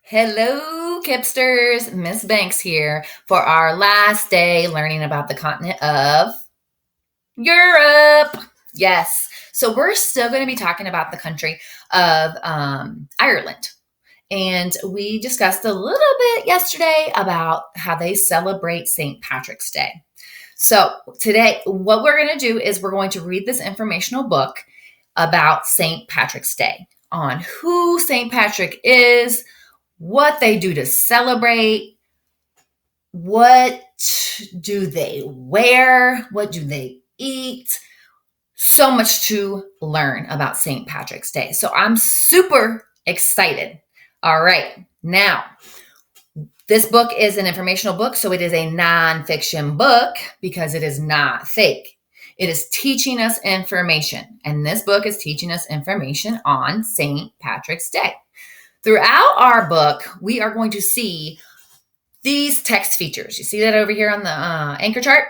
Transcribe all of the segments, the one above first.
Hello, Kipsters. Miss Banks here for our last day learning about the continent of Europe. Yes. So we're still going to be talking about the country of Ireland. And we discussed a little bit yesterday about how they celebrate St. Patrick's Day. So today, what we're going to do is we're going to read this informational book about St. Patrick's Day on who St. Patrick is, what they do to celebrate, what do they wear, what do they eat. So much to learn about St. Patrick's Day. So I'm super excited. All right. Now, this book is an informational book, so it is a nonfiction book because it is not fake. It is teaching us information, and this book is teaching us information on St. Patrick's Day. Throughout our book, we are going to see these text features. You see that over here on the anchor chart?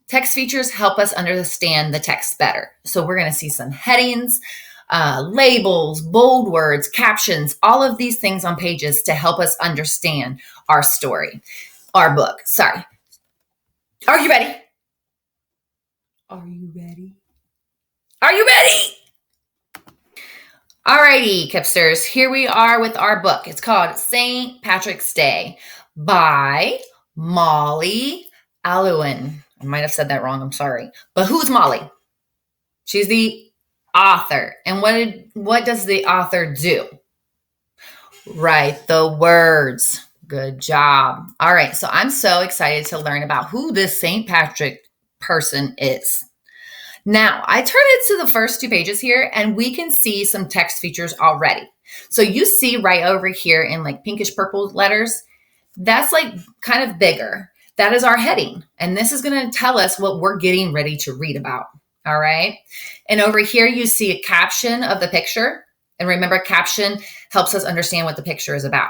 Text features help us understand the text better. So we're going to see some headings, labels, bold words, captions, all of these things on pages to help us understand our story, our book. Sorry. Are you ready? Are you ready? Are you ready? Alrighty, Kipsters, here we are with our book. It's called St. Patrick's Day by Molly Alwyn. I might have said that wrong, I'm sorry. But who's Molly? She's the author. And what does the author do? Write the words. Good job. All right, so I'm so excited to learn about who this St. Patrick person is. Now, I turned it to the first 2 pages here, and we can see some text features already. So you see right over here in like pinkish purple letters, that's like kind of bigger. That is our heading. And this is going to tell us what we're getting ready to read about. All right. And over here, you see a caption of the picture. And remember, caption helps us understand what the picture is about.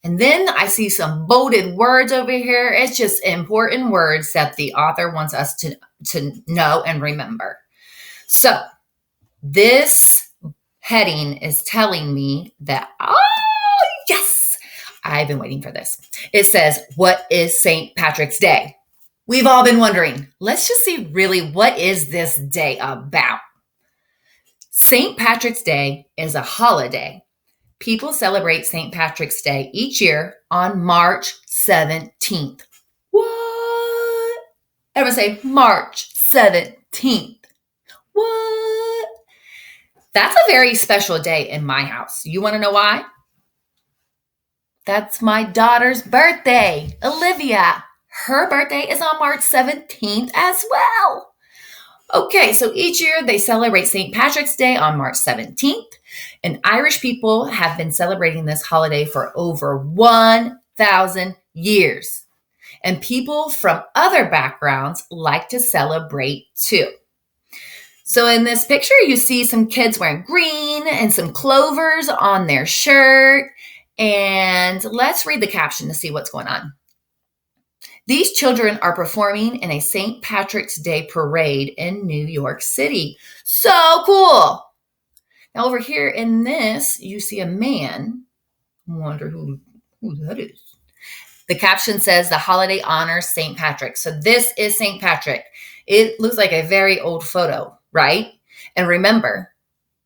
And then I see some bolded words over here. It's just important words that the author wants us to know and remember. So this heading is telling me that, yes, I've been waiting for this. It says, what is St. Patrick's Day? We've all been wondering. Let's just see really what is this day about? St. Patrick's Day is a holiday. People celebrate St. Patrick's Day each year on March 17th. What? Everyone say March 17th. What? That's a very special day in my house. You want to know why? That's my daughter's birthday, Olivia. Her birthday is on March 17th as well. Okay, so each year they celebrate St. Patrick's Day on March 17th. And Irish people have been celebrating this holiday for over 1,000 years. And people from other backgrounds like to celebrate too. So in this picture, you see some kids wearing green and some clovers on their shirt. And let's read the caption to see what's going on. These children are performing in a St. Patrick's Day parade in New York City. So cool. Now over here in this, you see a man. I wonder who that is. The caption says the holiday honors St. Patrick. So this is St. Patrick. It looks like a very old photo, right? And remember,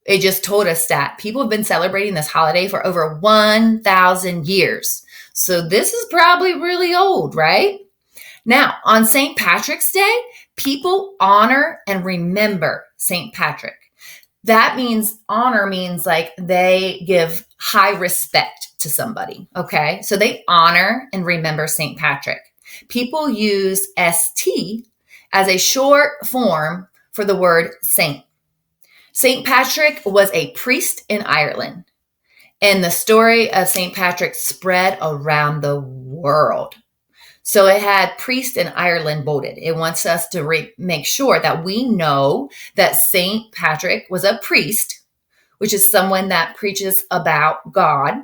it just told us that people have been celebrating this holiday for over 1,000 years. So this is probably really old, right? Now, on St. Patrick's Day, people honor and remember St. Patrick. That means honor means like they give high respect to somebody, okay? So they honor and remember St. Patrick. People use ST as a short form for the word saint. St. Patrick was a priest in Ireland, and the story of St. Patrick spread around the world. So it had priest in Ireland bolded. It wants us to make sure that we know that St. Patrick was a priest, which is someone that preaches about God,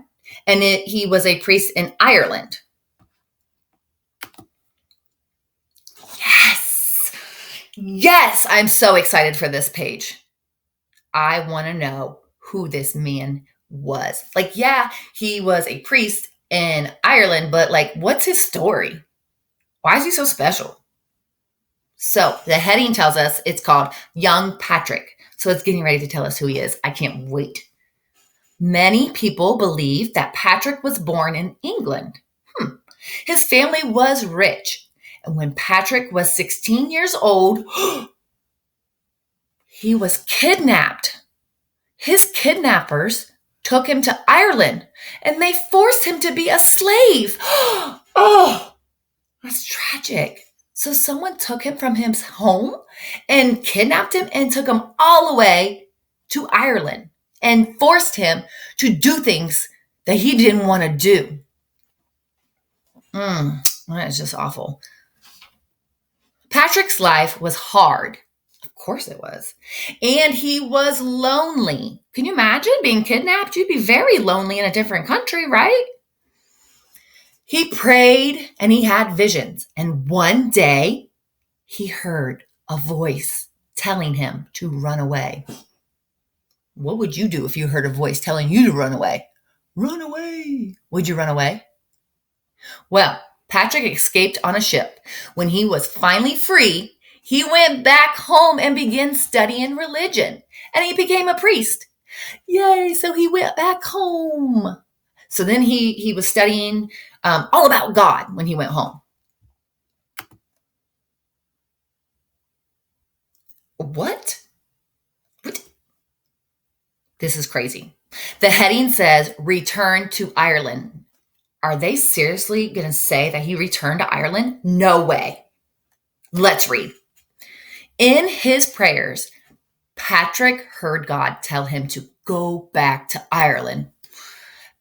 and he was a priest in Ireland. Yes. Yes, I'm so excited for this page. I want to know who this man was. Like, yeah, he was a priest in Ireland, but like, what's his story? Why is he so special? So the heading tells us it's called Young Patrick. So it's getting ready to tell us who he is. I can't wait. Many people believe that Patrick was born in England. His family was rich. And when Patrick was 16 years old, he was kidnapped. His kidnappers took him to Ireland and they forced him to be a slave. Oh, that's tragic. So someone took him from his home and kidnapped him and took him all the way to Ireland and forced him to do things that he didn't want to do. That is just awful. Patrick's life was hard. Of course it was. And he was lonely. Can you imagine being kidnapped? You'd be very lonely in a different country, right? He prayed and he had visions. And one day he heard a voice telling him to run away. What would you do if you heard a voice telling you to run away? Run away. Would you run away? Well, Patrick escaped on a ship. When he was finally free, he went back home and began studying religion. And he became a priest. Yay, so he went back home. So then he was studying all about God when he went home. What? This is crazy. The heading says, return to Ireland. Are they seriously going to say that he returned to Ireland? No way. Let's read. In his prayers, Patrick heard God tell him to go back to Ireland.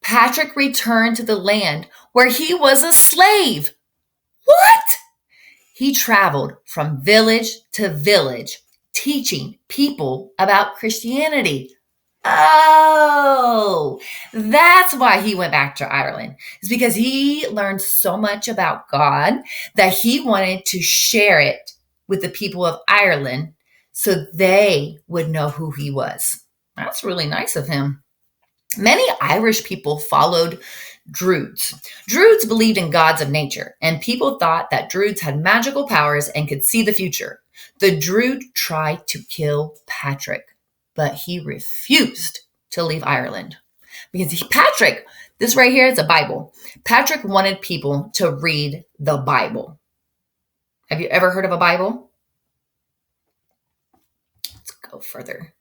Patrick returned to the land where he was a slave. What? He traveled from village to village, teaching people about Christianity. Oh, that's why he went back to Ireland. It's because he learned so much about God that he wanted to share it with the people of Ireland so they would know who he was. That's really nice of him. Many Irish people followed Druids. Druids believed in gods of nature, and people thought that Druids had magical powers and could see the future. The Druid tried to kill Patrick, but he refused to leave Ireland. Because Patrick, this right here is a Bible. Patrick wanted people to read the Bible. Have you ever heard of a Bible? Let's go further.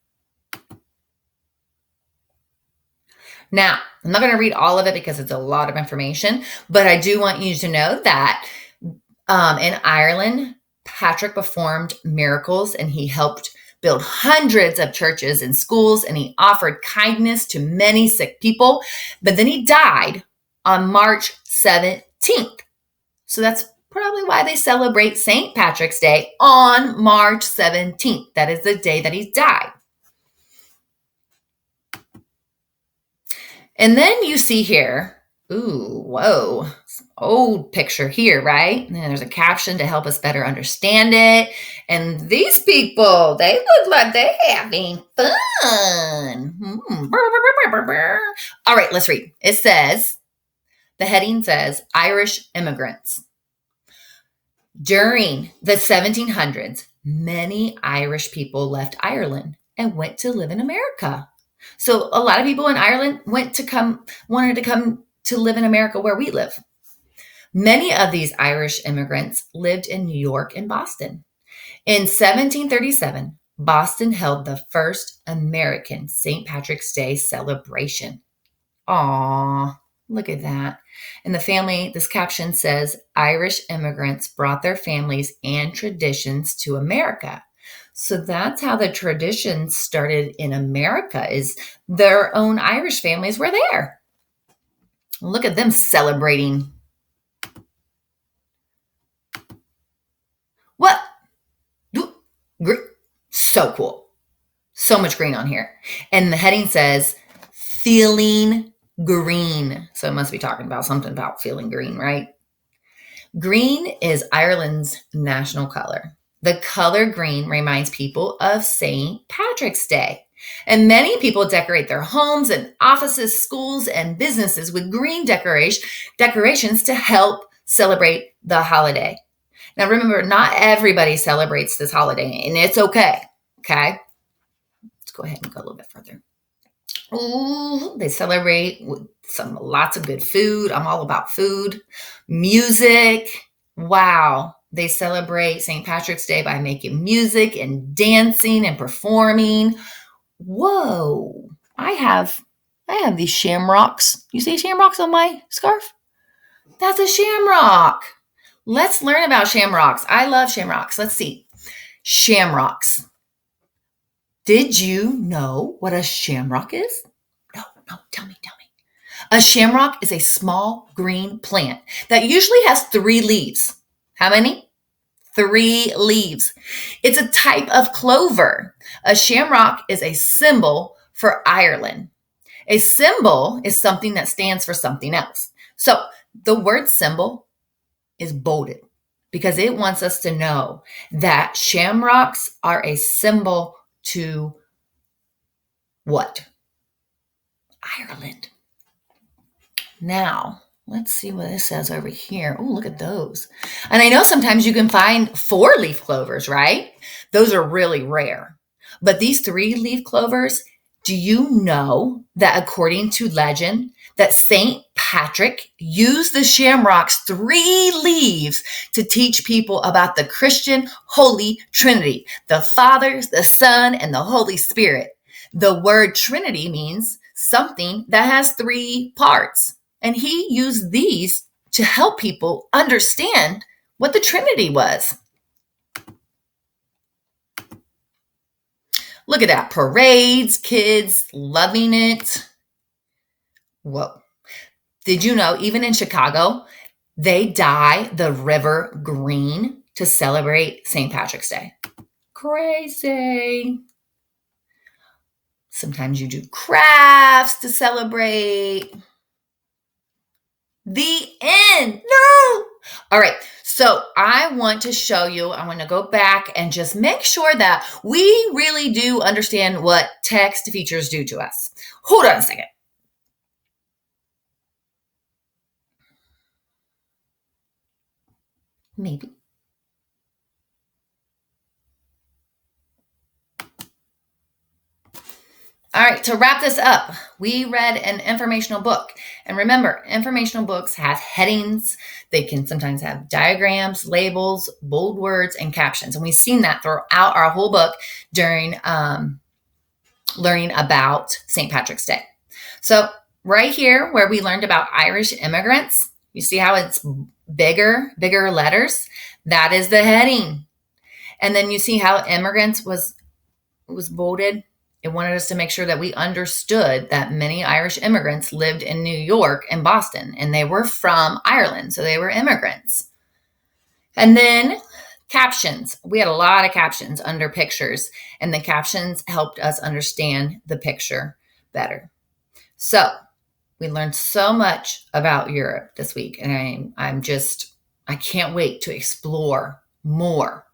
Now, I'm not going to read all of it because it's a lot of information, but I do want you to know that in Ireland, Patrick performed miracles and he helped build hundreds of churches and schools, and he offered kindness to many sick people. But then he died on March 17th. So that's probably why they celebrate St. Patrick's Day on March 17th. That is the day that he died. And then you see here, old picture here, right? And there's a caption to help us better understand it. And these people, they look like they're having fun. All right, let's read. It says, the heading says, Irish immigrants. During the 1700s, many Irish people left Ireland and went to live in America. So a lot of people in Ireland wanted to come to live in America where we live. Many of these Irish immigrants lived in New York and Boston. In 1737, Boston held the first American St. Patrick's Day celebration. Aw, look at that. And the family, this caption says, Irish immigrants brought their families and traditions to America. So that's how the traditions started in America, is their own Irish families were there. Look at them celebrating. What? So cool. So much green on here. And the heading says, feeling green. So it must be talking about something about feeling green, right? Green is Ireland's national color. The color green reminds people of St. Patrick's Day. And many people decorate their homes and offices, schools, and businesses with green decorations to help celebrate the holiday. Now, remember, not everybody celebrates this holiday, and it's okay. Okay. Let's go ahead and go a little bit further. Ooh, they celebrate with lots of good food. I'm all about food, music. Wow. They celebrate St. Patrick's Day by making music and dancing and performing. Whoa. I have these shamrocks. You see shamrocks on my scarf? That's a shamrock. Let's learn about shamrocks. I love shamrocks. Let's see. Shamrocks. Did you know what a shamrock is? No, tell me. A shamrock is a small green plant that usually has 3 leaves. How many? 3 leaves. It's a type of clover. A shamrock is a symbol for Ireland. A symbol is something that stands for something else. So the word symbol is bolded because it wants us to know that shamrocks are a symbol to what? Ireland. Now, let's see what it says over here. Oh, look at those. And I know sometimes you can find 4-leaf clovers, right? Those are really rare. But these 3-leaf clovers, do you know that according to legend, that St. Patrick used the shamrock's 3 leaves to teach people about the Christian Holy Trinity, the Father, the Son, and the Holy Spirit. The word Trinity means something that has 3 parts. And he used these to help people understand what the Trinity was. Look at that. Parades, kids loving it. Whoa. Did you know, even in Chicago, they dye the river green to celebrate St. Patrick's Day? Crazy. Sometimes you do crafts to celebrate. The end. No. All right. So I want to show you, I want to go back and just make sure that we really do understand what text features do to us. Hold on a second. Maybe. All right, to wrap this up, we read an informational book. And remember, informational books have headings. They can sometimes have diagrams, labels, bold words, and captions. And we've seen that throughout our whole book during learning about St. Patrick's Day. So right here where we learned about Irish immigrants, you see how it's bigger letters? That is the heading. And then you see how immigrants was bolded. It wanted us to make sure that we understood that many Irish immigrants lived in New York and Boston, and they were from Ireland, so they were immigrants. And then captions. We had a lot of captions under pictures, and the captions helped us understand the picture better. So we learned so much about Europe this week, and I can't wait to explore more.